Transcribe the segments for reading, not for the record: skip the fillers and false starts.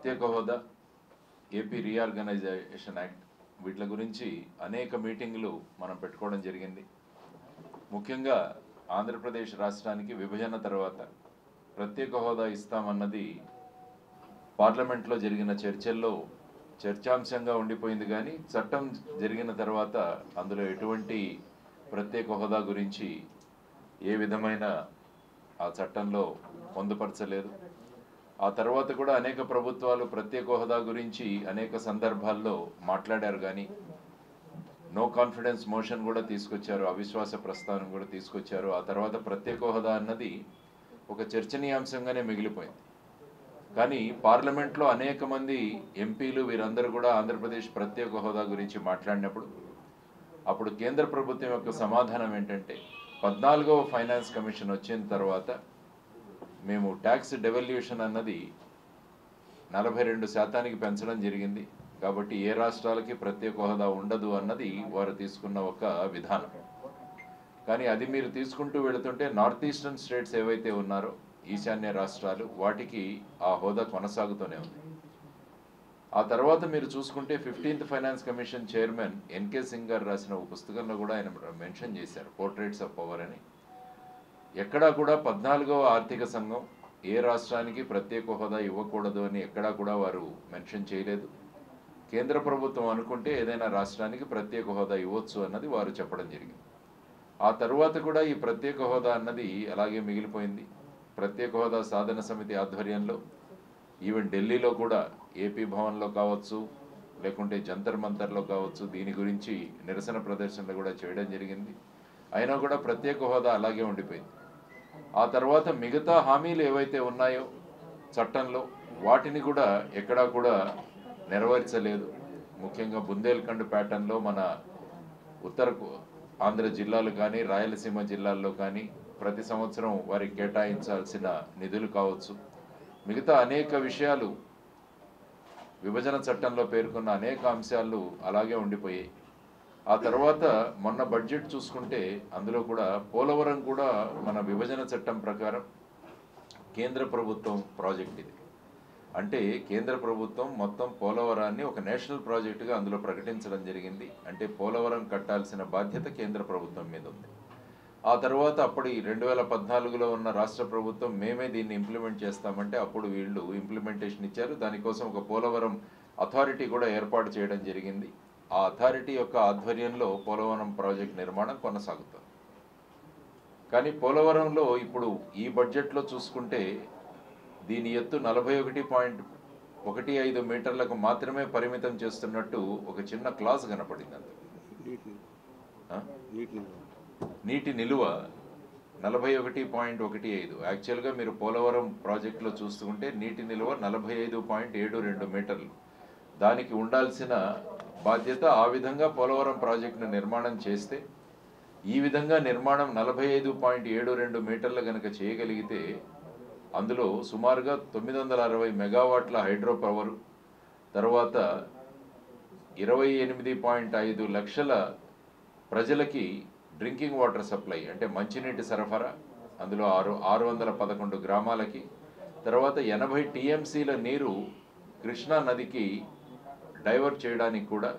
ప్రత్యేక హోదా, AP reorganisation act వీటి గురించి అనేక మీటింగులు మనం పెట్టుకోవడం జరిగింది. ముఖ్యంగా ఆంధ్రప్రదేశ్ రాష్ట్రానికి విభజన తర్వాత ప్రత్యేక హోదా ఇస్తామన్నది పార్లమెంట్లో జరిగిన చర్చల్లో చర్చాంశంగా ఉండిపోయింది. కానీ చట్టం జరిగిన తర్వాత అందులో ఎటువంటి ప్రత్యేక హోదా గురించి ఏ విధమైన ఆ చట్టంలో పొందుపరచలేదు. ఆ తర్వాత కూడా అనేక ప్రభుత్వాలు ప్రత్యేక హోదా గురించి అనేక సందర్భాల్లో మాట్లాడారు. కానీ నో కాన్ఫిడెన్స్ మోషన్ కూడా తీసుకొచ్చారు, అవిశ్వాస ప్రస్తావన కూడా తీసుకొచ్చారు. ఆ తర్వాత ప్రత్యేక హోదా అన్నది ఒక చర్చనీయాంశంగానే మిగిలిపోయింది. కానీ పార్లమెంట్లో అనేక మంది ఎంపీలు వీరందరూ కూడా ఆంధ్రప్రదేశ్ ప్రత్యేక హోదా గురించి మాట్లాడినప్పుడు అప్పుడు కేంద్ర ప్రభుత్వం యొక్క సమాధానం ఏంటంటే 14వ ఫైనాన్స్ కమిషన్ వచ్చిన తర్వాత మేము ట్యాక్స్ డెవల్యూషన్ అన్నది 42% పెంచడం జరిగింది. కాబట్టి ఏ రాష్ట్రాలకి ప్రత్యేక హోదా ఉండదు అన్నది వారు తీసుకున్న ఒక విధానం. కానీ అది మీరు తీసుకుంటూ వెళుతుంటే నార్త్ ఈస్టర్న్ స్టేట్స్ ఏవైతే ఉన్నారో ఈశాన్య రాష్ట్రాలు వాటికి ఆ హోదా కొనసాగుతూనే ఉంది. ఆ తర్వాత మీరు చూసుకుంటే 15th finance commission chairman NK Singh గారు రాసిన ఒక పుస్తకంలో కూడా ఆయన మెన్షన్ చేశారు, పోర్ట్రేట్స్ ఆఫ్ పవర్ అని. ఎక్కడా కూడా 14వ ఆర్థిక సంఘం ఏ రాష్ట్రానికి ప్రత్యేక హోదా ఇవ్వకూడదు అని ఎక్కడా కూడా వారు మెన్షన్ చేయలేదు. కేంద్ర ప్రభుత్వం అనుకుంటే ఏదైనా రాష్ట్రానికి ప్రత్యేక హోదా ఇవ్వచ్చు అన్నది వారు చెప్పడం జరిగింది. ఆ తర్వాత కూడా ఈ ప్రత్యేక హోదా అన్నది అలాగే మిగిలిపోయింది. ప్రత్యేక హోదా సాధన సమితి ఆధ్వర్యంలో ఈవెన్ ఢిల్లీలో కూడా ఏపీ భవన్లో కావచ్చు, లేకుంటే జంతర్ మంతర్లో కావచ్చు, దీని గురించి నిరసన ప్రదర్శనలు కూడా చేయడం జరిగింది. అయినా కూడా ప్రత్యేక హోదా అలాగే ఉండిపోయింది. ఆ తర్వాత మిగతా హామీలు ఏవైతే ఉన్నాయో చట్టంలో వాటిని కూడా ఎక్కడా కూడా నెరవేర్చలేదు. ముఖ్యంగా బుందేల్ఖండ్ ప్యాటర్న్లో మన ఉత్తర ఆంధ్ర జిల్లాలు కానీ రాయలసీమ జిల్లాల్లో కానీ ప్రతి సంవత్సరం వారికి కేటాయించాల్సిన నిధులు కావచ్చు, మిగతా అనేక విషయాలు విభజన చట్టంలో పేర్కొన్న అనేక అంశాలు అలాగే ఉండిపోయాయి. ఆ తర్వాత మొన్న బడ్జెట్ చూసుకుంటే అందులో కూడా పోలవరం కూడా మన విభజన చట్టం ప్రకారం కేంద్ర ప్రభుత్వం ప్రాజెక్ట్ ఇది. అంటే కేంద్ర ప్రభుత్వం మొత్తం పోలవరాన్ని ఒక నేషనల్ ప్రాజెక్టుగా అందులో ప్రకటించడం జరిగింది. అంటే పోలవరం కట్టాల్సిన బాధ్యత కేంద్ర ప్రభుత్వం మీద ఉంది. ఆ తర్వాత అప్పుడు 2014లో ఉన్న రాష్ట్ర ప్రభుత్వం మేమే దీన్ని ఇంప్లిమెంట్ చేస్తామంటే అప్పుడు వీళ్ళు ఇంప్లిమెంటేషన్ ఇచ్చారు. దానికోసం ఒక పోలవరం అథారిటీ కూడా ఏర్పాటు చేయడం జరిగింది. ఆ అథారిటీ యొక్క ఆధ్వర్యంలో పోలవరం ప్రాజెక్ట్ నిర్మాణం కొనసాగుతుంది. కానీ పోలవరంలో ఇప్పుడు ఈ బడ్జెట్లో చూసుకుంటే దీని ఎత్తు 41.15 మీటర్లకు మాత్రమే పరిమితం చేస్తున్నట్టు ఒక చిన్న క్లాజ్ కనపడింది. నీటి నిలువ 41.15. యాక్చువల్గా మీరు పోలవరం ప్రాజెక్టులో చూస్తుంటే నీటి నిలువ 45.72 మీటర్లు. దానికి ఉండాల్సిన బాధ్యత ఆ విధంగా పోలవరం ప్రాజెక్టును నిర్మాణం చేస్తే ఈ విధంగా నిర్మాణం 45.72 మీటర్లు కనుక చేయగలిగితే అందులో సుమారుగా 960 మెగావాట్ల హైడ్రో పవరు, తర్వాత 28.5 లక్షల ప్రజలకి డ్రింకింగ్ వాటర్ సప్లై అంటే మంచినీటి సరఫరా, అందులో 611 గ్రామాలకి, తర్వాత 80 టీఎంసీల నీరు కృష్ణా నదికి డైవర్ట్ చేయడానికి కూడా,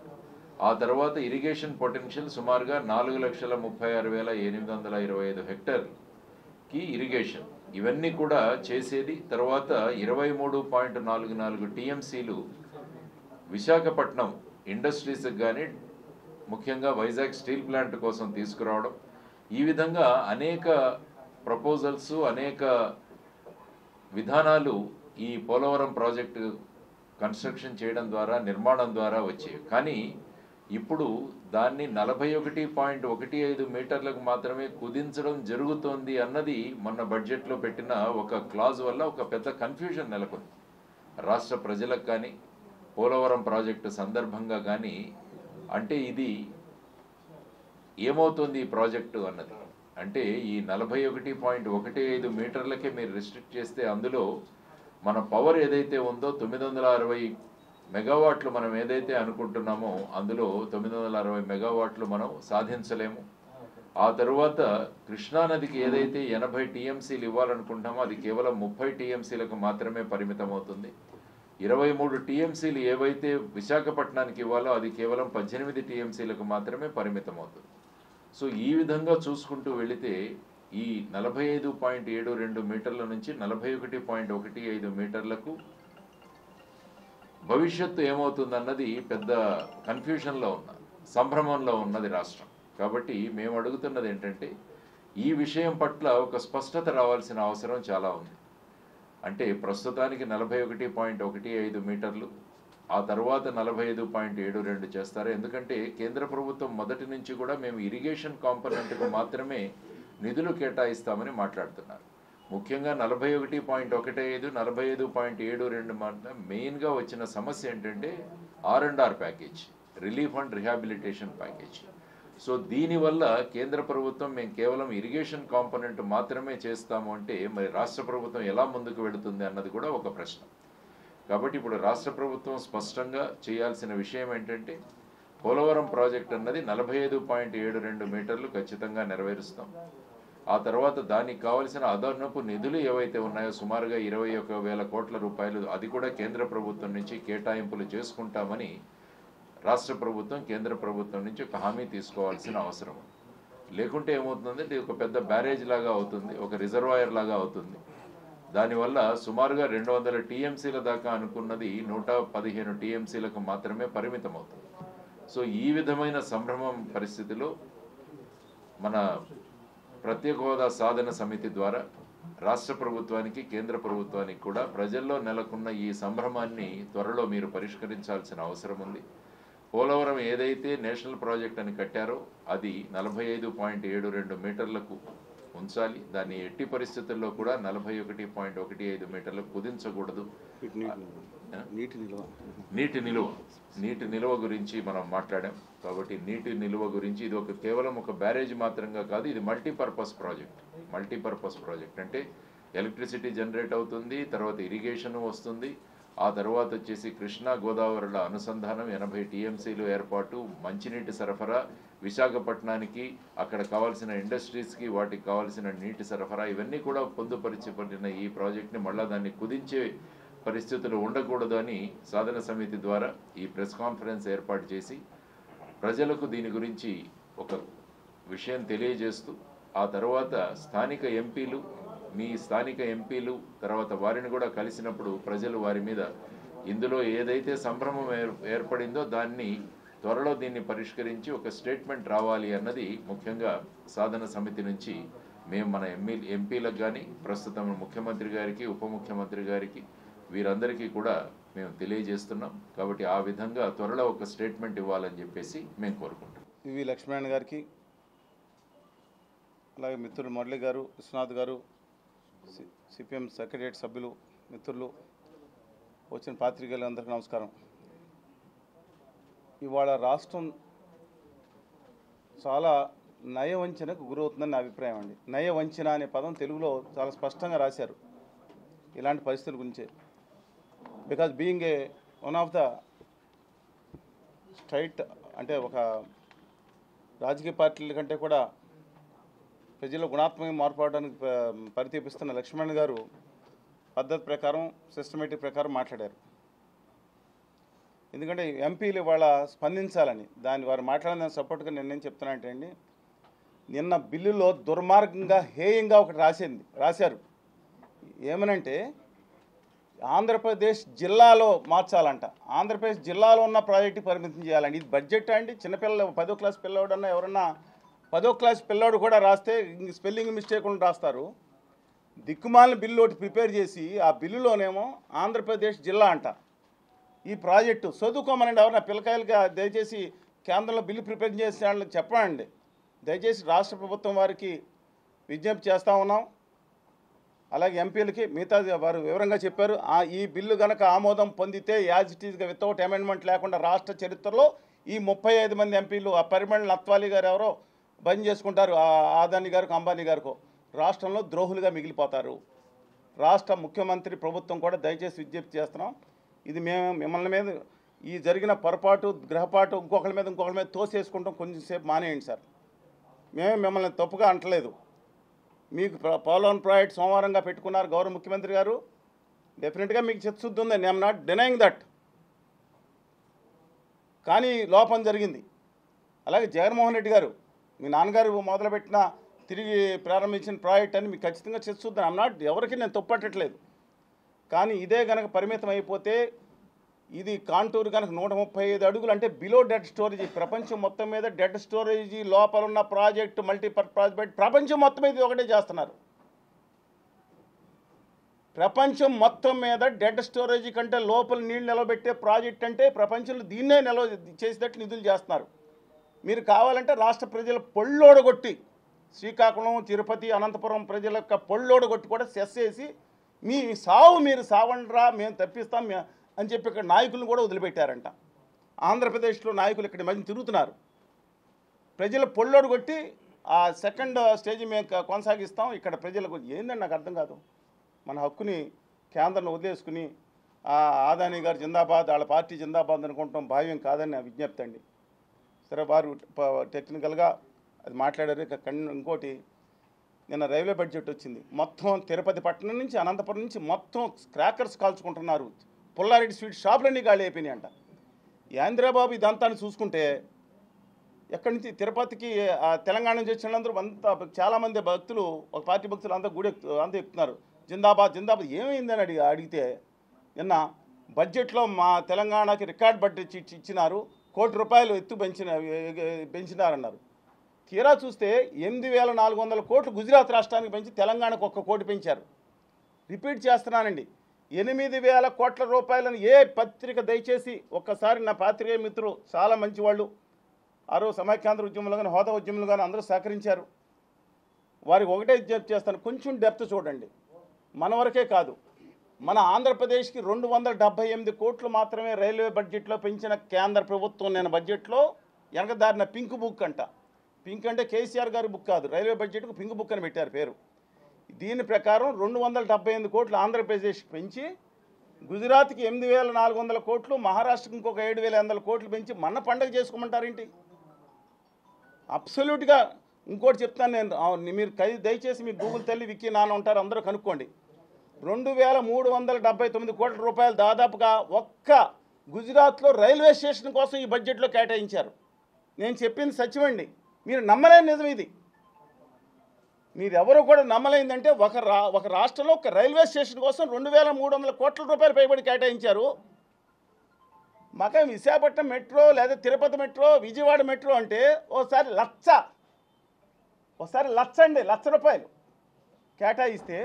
ఆ తర్వాత ఇరిగేషన్ పొటెన్షియల్ సుమారుగా 4,36,825 హెక్టార్కి ఇరిగేషన్, ఇవన్నీ కూడా చేసేది. తర్వాత 23.44 టీఎంసీలు విశాఖపట్నం ఇండస్ట్రీస్కి కానీ ముఖ్యంగా వైజాగ్ స్టీల్ ప్లాంట్ కోసం తీసుకురావడం. ఈ విధంగా అనేక ప్రపోజల్స్, అనేక విధానాలు ఈ పోలవరం ప్రాజెక్టు కన్స్ట్రక్షన్ చేయడం ద్వారా, నిర్మాణం ద్వారా వచ్చేవి. కానీ ఇప్పుడు దాన్ని 41.15 మీటర్లకు మాత్రమే కుదించడం జరుగుతోంది అన్నది మొన్న బడ్జెట్లో పెట్టిన ఒక క్లాజ్ వల్ల ఒక పెద్ద కన్ఫ్యూజన్ నెలకొంది రాష్ట్ర ప్రజలకు కానీ పోలవరం ప్రాజెక్టు సందర్భంగా కానీ. అంటే ఇది ఏమవుతుంది ఈ ప్రాజెక్టు అన్నది అంటే ఈ 41.15 మీటర్లకే మీరు రిస్ట్రిక్ట్ చేస్తే అందులో మన పవర్ ఏదైతే ఉందో 960 మెగావాట్లు మనం ఏదైతే అనుకుంటున్నామో అందులో 960 మెగావాట్లు మనం సాధించలేము. ఆ తరువాత కృష్ణానదికి ఏదైతే 80 టీఎంసీలు ఇవ్వాలనుకుంటున్నామో అది కేవలం 30 టీఎంసీలకు మాత్రమే పరిమితం అవుతుంది. 23 టీఎంసీలు ఏవైతే విశాఖపట్నానికి ఇవ్వాలో అది కేవలం 18 టీఎంసీలకు మాత్రమే పరిమితం అవుతుంది. సో ఈ విధంగా చూసుకుంటూ వెళితే ఈ 45.72 మీటర్ల నుంచి 41.15 మీటర్లకు భవిష్యత్తు ఏమవుతుందన్నది పెద్ద కన్ఫ్యూషన్లో ఉన్నది, సంభ్రమంలో ఉన్నది రాష్ట్రం. కాబట్టి మేము అడుగుతున్నది ఏంటంటే ఈ విషయం పట్ల ఒక స్పష్టత రావాల్సిన అవసరం చాలా ఉంది. అంటే ప్రస్తుతానికి 41.15 మీటర్లు, ఆ తర్వాత 45.72 చేస్తారు. ఎందుకంటే కేంద్ర ప్రభుత్వం మొదటి నుంచి కూడా మేము ఇరిగేషన్ కాంపోనెంట్కు మాత్రమే నిధులు కేటాయిస్తామని మాట్లాడుతున్నారు. ముఖ్యంగా 41.15, 45.72 మెయిన్గా వచ్చిన సమస్య ఏంటంటే R&R package, relief and rehabilitation package. So దీనివల్ల కేంద్ర ప్రభుత్వం మేము కేవలం ఇరిగేషన్ కాంపోనెంట్ మాత్రమే చేస్తాము అంటే మరి రాష్ట్ర ప్రభుత్వం ఎలా ముందుకు వెళుతుంది అన్నది కూడా ఒక ప్రశ్న. కాబట్టి ఇప్పుడు రాష్ట్ర ప్రభుత్వం స్పష్టంగా చేయాల్సిన విషయం ఏంటంటే పోలవరం ప్రాజెక్ట్ అన్నది 45.72 మీటర్లు ఖచ్చితంగా నెరవేరుస్తాం. ఆ తర్వాత దానికి కావలసిన అదనపు నిధులు ఏవైతే ఉన్నాయో సుమారుగా 21,000 కోట్ల రూపాయలు అది కూడా కేంద్ర ప్రభుత్వం నుంచి కేటాయింపులు చేసుకుంటామని రాష్ట్ర ప్రభుత్వం కేంద్ర ప్రభుత్వం నుంచి ఒక హామీ తీసుకోవాల్సిన అవసరం. లేకుంటే ఏమవుతుందంటే ఇది ఒక పెద్ద బ్యారేజ్ లాగా అవుతుంది, ఒక రిజర్వాయర్ లాగా అవుతుంది. దానివల్ల సుమారుగా 200 టీఎంసీల దాకా అనుకున్నది 115 టీఎంసీలకు మాత్రమే పరిమితం అవుతుంది. సో ఈ విధమైన సంభ్రమం పరిస్థితిలో మన ప్రత్యేక హోదా సాధన సమితి ద్వారా రాష్ట్ర ప్రభుత్వానికి కేంద్ర ప్రభుత్వానికి కూడా ప్రజల్లో నెలకొన్న ఈ సంభ్రమాన్ని త్వరలో మీరు పరిష్కరించాల్సిన అవసరం ఉంది. పోలవరం ఏదైతే నేషనల్ ప్రాజెక్ట్ అని కట్టారో అది 45.72 మీటర్లకు ఉంచాలి. దాన్ని ఎట్టి పరిస్థితుల్లో కూడా 41.15 మీటర్లకు కుదించకూడదు. నీటి నిల్వ గురించి మనం మాట్లాడాం. కాబట్టి నీటి నిల్వ గురించి ఇది కేవలం ఒక బ్యారేజ్ మాత్రంగా కాదు, ఇది మల్టీపర్పస్ ప్రాజెక్ట్. అంటే ఎలక్ట్రిసిటీ జనరేట్ అవుతుంది, తర్వాత ఇరిగేషన్ వస్తుంది, ఆ తర్వాత వచ్చేసి కృష్ణా గోదావరిల అనుసంధానం, 80 టీఎంసీలు ఏర్పాటు, మంచినీటి సరఫరా, విశాఖపట్నానికి అక్కడ కావాల్సిన ఇండస్ట్రీస్కి వాటికి కావాల్సిన నీటి సరఫరా, ఇవన్నీ కూడా పొందుపరిచబడిన ఈ ప్రాజెక్ట్ని మళ్ళీ దాన్ని కుదించే పరిస్థితులు ఉండకూడదు అని సాధన సమితి ద్వారా ఈ ప్రెస్ కాన్ఫరెన్స్ ఏర్పాటు చేసి ప్రజలకు దీని గురించి ఒక విషయం తెలియజేస్తూ ఆ తర్వాత మీ స్థానిక ఎంపీలు తర్వాత వారిని కూడా కలిసినప్పుడు ప్రజలు వారి మీద ఇందులో ఏదైతే సంభ్రమం ఏర్పడిందో దాన్ని త్వరలో దీన్ని పరిష్కరించి ఒక స్టేట్మెంట్ రావాలి అన్నది ముఖ్యంగా సాధన సమితి నుంచి మేము మన ఎంపీలకు కానీ ప్రస్తుతం ముఖ్యమంత్రి గారికి ఉప ముఖ్యమంత్రి గారికి వీరందరికీ కూడా మేము తెలియజేస్తున్నాం. కాబట్టి ఆ విధంగా త్వరలో ఒక స్టేట్మెంట్ ఇవ్వాలని చెప్పేసి మేము కోరుకుంటాం. పివి లక్ష్మణ్ గారికి, అలాగే మిత్రులు మురళి గారు, విశ్వనాథ్ గారు, సిపిఎం సెక్రటరియట్ సభ్యులు, మిత్రులు, వచ్చిన పాత్రికేయులందరికీ నమస్కారం. ఇవాళ రాష్ట్రం చాలా నయవంచనకు గురవుతుందని నా అభిప్రాయం అండి. నయవంచన అనే పదం తెలుగులో చాలా స్పష్టంగా రాశారు ఇలాంటి పరిస్థితుల గురించే. Because being one of the straight అంటే ఒక రాజకీయ పార్టీల కంటే కూడా ప్రజల్లో గుణాత్మక మార్పు అవడానికి పరితీపిస్తున్న లక్ష్మణ్ గారు పద్ధతి ప్రకారం సిస్టమేటిక్ ప్రకారం మాట్లాడారు. ఎందుకంటే ఎంపీలు ఇవాళ స్పందించాలని వారు మాట్లాడిన సపోర్ట్గా నేనేం చెప్తున్నానంటే అండి, నిన్న బిల్లులో దుర్మార్గంగా హేయంగా ఒకటి రాశారు. ఏమనంటే ఆంధ్రప్రదేశ్ జిల్లాలో మార్చాలంట. ఆంధ్రప్రదేశ్ జిల్లాలో ఉన్న ప్రాజెక్టు పరిమితం చేయాలండి. ఇది బడ్జెట్ అండి. చిన్నపిల్లలు 10వ క్లాస్ పిల్లవాడన్నా ఎవరన్నా 10వ క్లాస్ పిల్లాడు కూడా రాస్తే స్పెల్లింగ్ మిస్టేక్ రాస్తారు. దిక్కుమాలిన బిల్లు ఒకటి ప్రిపేర్ చేసి ఆ బిల్లులోనేమో ఆంధ్రప్రదేశ్ జిల్లా అంట. ఈ ప్రాజెక్టు చదువుకోమనండి. ఎవరన్నా పిల్లకాయలుగా దయచేసి కేంద్రంలో బిల్లు ప్రిపేర్ చేసే వాళ్ళకి చెప్పండి. దయచేసి రాష్ట్ర ప్రభుత్వం వారికి విజ్ఞప్తి చేస్తూ ఉన్నాం. అలాగే ఎంపీలకి మిగతా వారు వివరంగా చెప్పారు. ఈ బిల్లు కనుక ఆమోదం పొందితే యాజ్ ఇట్ ఈజ్గా వితౌట్ అమెండ్మెంట్ లేకుండా రాష్ట్ర చరిత్రలో ఈ 35 మంది ఎంపీలు ఆ పరిమళ నత్వాలి గారు ఎవరో బంద్ చేసుకుంటారు. ఆదాని గారికి, అంబానీ గారికో రాష్ట్రంలో ద్రోహులుగా మిగిలిపోతారు. రాష్ట్ర ముఖ్యమంత్రి ప్రభుత్వం కూడా దయచేసి విజ్ఞప్తి చేస్తున్నాం. ఇది మిమ్మల్ని మీద ఈ జరిగిన పొరపాటు గ్రహపాటు ఇంకొకరి మీద తోసేసుకుంటాం. కొంచెంసేపు మానేయండి సార్. మిమ్మల్ని తప్పుగా అంటలేదు. మీకు పోలవరం ప్రాజెక్ట్ సోమవారంగా పెట్టుకున్నారు గౌరవ ముఖ్యమంత్రి గారు. డెఫినెట్గా మీకు చిత్తశుద్ధి ఉందండి, ఐఎమ్ నాట్ డినయింగ్ దట్. కానీ లోపం జరిగింది. అలాగే జగన్మోహన్ రెడ్డి గారు మీ నాన్నగారు మొదలుపెట్టిన తిరిగి ప్రారంభించిన ప్రాజెక్ట్ అని మీకు ఖచ్చితంగా చిత్తశుద్ధి. ఐఎమ్ నాట్, ఎవరికి నేను తప్పట్టట్లేదు. కానీ ఇదే కనుక పరిమితం అయిపోతే, ఇది కాంటూరు కనుక 135 అడుగులు అంటే బిలో డెడ్ స్టోరేజ్, ప్రపంచం మొత్తం మీద డెడ్ స్టోరేజీ లోపల ఉన్న ప్రాజెక్టు మల్టీపర్పస్ ప్రపంచం మొత్తం మీద ఒకటే చేస్తున్నారు. ప్రపంచం మొత్తం మీద డెడ్ స్టోరేజీ కంటే లోపల నీళ్ళు నిలబెట్టే ప్రాజెక్ట్ అంటే ప్రపంచంలో దీన్నే చేసేటట్టు నిధులు చేస్తున్నారు. మీరు కావాలంటే రాష్ట్ర ప్రజల పొళ్ళోడగొట్టి, శ్రీకాకుళం, తిరుపతి, అనంతపురం ప్రజల యొక్క పొళ్ళోడగొట్టి కూడా సెస్ చేసి మీ సావు మీరు సావండ్రా, మేము తప్పిస్తాం అని చెప్పి ఇక్కడ నాయకులను కూడా వదిలిపెట్టారంట. ఆంధ్రప్రదేశ్లో నాయకులు ఇక్కడ మధ్య తిరుగుతున్నారు. ప్రజల పొళ్ళోడు కొట్టి ఆ సెకండ్ స్టేజ్ మేము కొనసాగిస్తాం. ఇక్కడ ప్రజలకు ఏందండి నాకు అర్థం కాదు. మన హక్కుని కేంద్రాన్ని వదిలేసుకుని ఆదాని గారు జిందాబాద్, వాళ్ళ పార్టీ జిందాబాద్ అనుకుంటాం భావ్యం కాదని నా విజ్ఞప్తి అండి. సరే, వారు టెక్నికల్గా అది మాట్లాడారు. ఇంకోటి, నిన్న రైల్వే బడ్జెట్ వచ్చింది. మొత్తం తిరుపతి పట్టణం నుంచి అనంతపురం నుంచి మొత్తం క్రాకర్స్ కాల్చుకుంటున్నారు. పుల్లారెడ్డి స్వీట్ షాపులన్నీ గాలి అయిపోయినాయి అంట. యాంద్రాబాబు ఇదంతా చూసుకుంటే ఎక్కడి నుంచి తిరుపతికి తెలంగాణ నుంచి వచ్చిన వాళ్ళందరూ అంతా చాలామంది భక్తులు, ఒక పార్టీ భక్తులు అంతా గుడి అంతా ఎక్కుతున్నారు. జిందాబాద్ జిందాబాద్. ఏమైందని అడిగితే నిన్న బడ్జెట్లో మా తెలంగాణకి రికార్డ్ బడ్జెట్ ఇచ్చినారు, ₹1 కోటి పెంచినారన్నారు. తీరా చూస్తే 8,400 కోట్లు గుజరాత్ రాష్ట్రానికి పెంచి తెలంగాణకు 1 కోటి పెంచారు. రిపీట్ చేస్తున్నానండి, 8,000 కోట్ల రూపాయలను ఏ పత్రిక దయచేసి ఒక్కసారి, నా పాత్రికేయ మిత్రులు చాలా మంచివాళ్ళు, సమైక్యాంధ్ర ఉద్యమంలో కానీ హోదా ఉద్యమంలో కానీ అందరూ సహకరించారు. వారికి ఒకటే విజ్ఞప్తి చేస్తాను, కొంచెం డెప్త్ చూడండి. మన వరకే కాదు, మన ఆంధ్రప్రదేశ్కి 278 కోట్లు మాత్రమే రైల్వే బడ్జెట్లో పెంచిన కేంద్ర ప్రభుత్వం నేను బడ్జెట్లో వెనకదారిన పింక్ బుక్ అంట. పింక్ అంటే కేసీఆర్ గారి బుక్ కాదు, రైల్వే బడ్జెట్కు పింక్ బుక్ అని పెట్టారు పేరు. దీని ప్రకారం 278 కోట్లు ఆంధ్రప్రదేశ్కి పెంచి, గుజరాత్కి 8,400 కోట్లు, మహారాష్ట్రకి ఇంకొక 7,800 కోట్లు పెంచి మన పండగ చేసుకోమంటారేంటి? అబ్సల్యూట్గా. ఇంకోటి చెప్తాను నేను, మీరు దయచేసి మీ గూగుల్ తల్లి విక్కీ నాన్న ఉంటారు, అందరూ కనుక్కోండి. 2,379 కోట్ల రూపాయలు దాదాపుగా ఒక్క గుజరాత్లో రైల్వే స్టేషన్ కోసం ఈ బడ్జెట్లో కేటాయించారు. నేను చెప్పింది సత్యమండి, మీరు నమ్మలేని నిజం ఇది. మీరెవరు కూడా నమ్మలేందంటే, ఒక రాష్ట్రంలో ఒక రైల్వే స్టేషన్ కోసం 2,300 కోట్ల రూపాయలు పైబడి కేటాయించారు. మాకు విశాఖపట్నం మెట్రో లేదా తిరుపతి మెట్రో, విజయవాడ మెట్రో అంటే ఒకసారి లక్ష అండి, ₹1,00,000 కేటాయిస్తే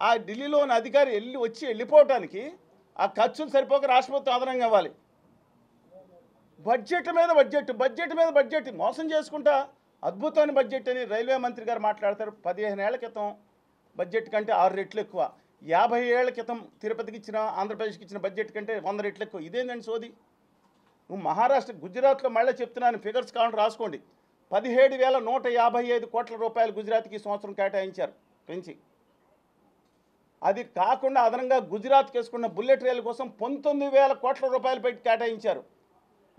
ఆ ఢిల్లీలోని అధికారి వెళ్ళిపోవటానికి ఆ ఖర్చులు సరిపోక రాష్ట్ర ప్రభుత్వం అదనంగా ఇవ్వాలి. బడ్జెట్ మీద బడ్జెట్ మోసం చేసుకుంటా అద్భుతమైన బడ్జెట్ అని రైల్వే మంత్రి గారు మాట్లాడతారు. 15 ఏళ్ల క్రితం బడ్జెట్ కంటే 6 రెట్లు ఎక్కువ. 50 ఏళ్ల క్రితం తిరుపతికి ఇచ్చిన, ఆంధ్రప్రదేశ్కి ఇచ్చిన బడ్జెట్ కంటే 100 రెట్లు ఎక్కువ. ఇదేందండి సోది? నువ్వు మహారాష్ట్ర, గుజరాత్లో మళ్ళీ చెప్తున్నాను, ఫిగర్స్ కావాలని రాసుకోండి. 17,155 కోట్ల రూపాయలు గుజరాత్కి ఈ సంవత్సరం కేటాయించారు పెంచి. అది కాకుండా అదనంగా గుజరాత్కి వేసుకున్న బుల్లెట్ రైలు కోసం 19,000 కోట్ల రూపాయలు పెట్టి కేటాయించారు.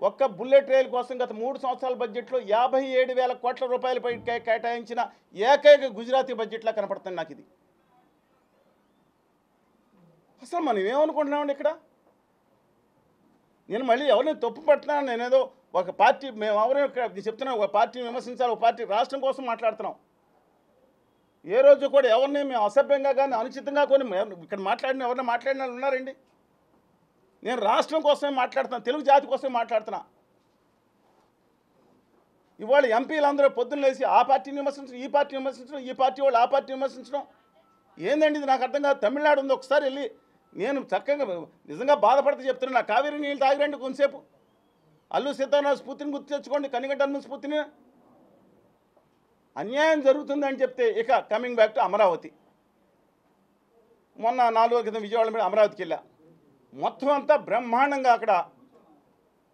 ఒక్క బుల్లెట్ రైలు కోసం గత 3 సంవత్సరాల బడ్జెట్లో 57,000 కోట్ల రూపాయలు పెట్టి కేటాయించిన ఏకైక గుజరాతీ బడ్జెట్లా కనపడుతుంది నాకు ఇది. అసలు మనం ఏమనుకుంటున్నామండి ఇక్కడ? నేను మళ్ళీ ఎవరిని తప్పు పడుతున్నాను, నేనేదో ఒక పార్టీ, మేము ఎవరైనా ఇక్కడ చెప్తున్నాం, ఒక పార్టీని విమర్శించాలి, ఒక పార్టీ రాష్ట్రం కోసం మాట్లాడుతున్నాం. ఏ రోజు కూడా ఎవరిని మేము అసభ్యంగా కానీ అనుచితంగా కొని ఇక్కడ ఎవరైనా మాట్లాడిన వాళ్ళు ఉన్నారండి? నేను రాష్ట్రం కోసమే మాట్లాడుతున్నా, తెలుగు జాతి కోసమే మాట్లాడుతున్నా. ఇవాళ ఎంపీలందరూ పొద్దున్న లేచి ఆ పార్టీని విమర్శించడం, ఈ పార్టీ విమర్శించడం, ఈ పార్టీ వాళ్ళు ఆ పార్టీ విమర్శించడం ఏందండి ఇది? నాకు అర్థం కాదు. తమిళనాడు ఉంది, ఒకసారి వెళ్ళి నేను చక్కగా నిజంగా బాధపడితే చెప్తున్నా, నా కావేరీ నీళ్ళు తాగిరండి కొంతసేపు. అల్లు సీతారామ స్ఫూర్తిని గుర్తు తెచ్చుకోండి, కనిగడ్డ స్ఫూర్తిని. అన్యాయం జరుగుతుందని చెప్తే ఇక కమింగ్ బ్యాక్ టు అమరావతి. మొన్న 4 రోజుల క్రితం విజయవాడ మీద అమరావతికి వెళ్ళా. మొత్తం అంతా బ్రహ్మాండంగా అక్కడ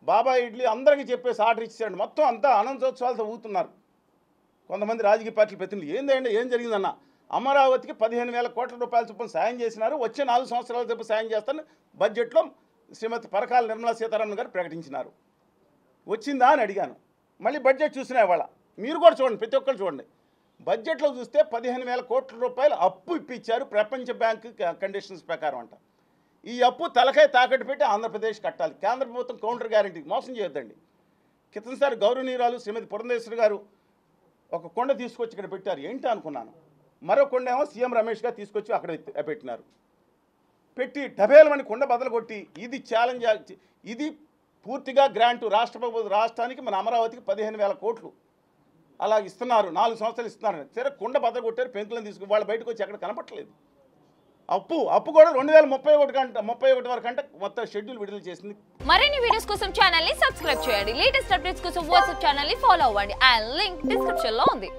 బాబా ఇడ్లీ అందరికీ చెప్పేసి ఆర్డర్ ఇచ్చాడు. మొత్తం అంతా అనంతోత్సవాలతో ఊగుతున్నారు కొంతమంది రాజకీయ పార్టీల ప్రతినిధులు. ఏందండి ఏం జరిగిందన్న? అమరావతికి 15,000 కోట్ల రూపాయల చొప్పున సాయం చేసినారు, వచ్చే 4 సంవత్సరాల చొప్పున సాయం చేస్తాను బడ్జెట్లో శ్రీమతి పరకాల నిర్మలా సీతారామన్ గారు ప్రకటించినారు. వచ్చిందా అని అడిగాను. మళ్ళీ బడ్జెట్ చూసినా ఇవాళ మీరు కూడా చూడండి, ప్రతి ఒక్కరు చూడండి. బడ్జెట్లో చూస్తే 15,000 కోట్ల రూపాయలు అప్పు ఇప్పించారు ప్రపంచ బ్యాంకు కండిషన్స్ ప్రకారం అంట. ఈ అప్పు తలకాయ తాకట్టు పెట్టి ఆంధ్రప్రదేశ్ కట్టాలి. కేంద్ర ప్రభుత్వం కౌంటర్ గ్యారంటీ మోసం చేయొద్దండి. క్రితంసారి గౌరవనీయురాలు శ్రీమతి పురంధేశ్వరి గారు ఒక కొండ తీసుకొచ్చి ఇక్కడ పెట్టారు. ఏంటి అనుకున్నాను. మరో కొండ ఏమో సీఎం రమేష్ గారు తీసుకొచ్చి అక్కడ పెట్టినారు. పెట్టి డబేలమని కొండ బదలు కొట్టి ఇది ఛాలెంజ్, ఇది పూర్తిగా గ్రాంటు రాష్ట్రానికి మన అమరావతికి 15,000 కోట్లు అలా ఇస్తున్నారు. 4 సంవత్సరాలు ఇస్తున్నారు. సరే కొండ బదలు కొట్టారు, పెంకులను తీసుకుని వాళ్ళు బయటకు వచ్చి అక్కడ కనపట్టలేదు. అప్పు కూడా 2031 వరకు అంటే మొత్తం షెడ్యూల్ విడుదల చేసింది. మరిన్ని వీడియోస్ కోసం ఛానల్ ని సబ్స్క్రైబ్ చేయండి. లేటెస్ట్ అప్డేట్స్ కోసం వాట్సాప్ ఛానల్ ని ఫాలో అవ్వండి. ఆ లింక్ డిస్క్రిప్షన్ లో ఉంది.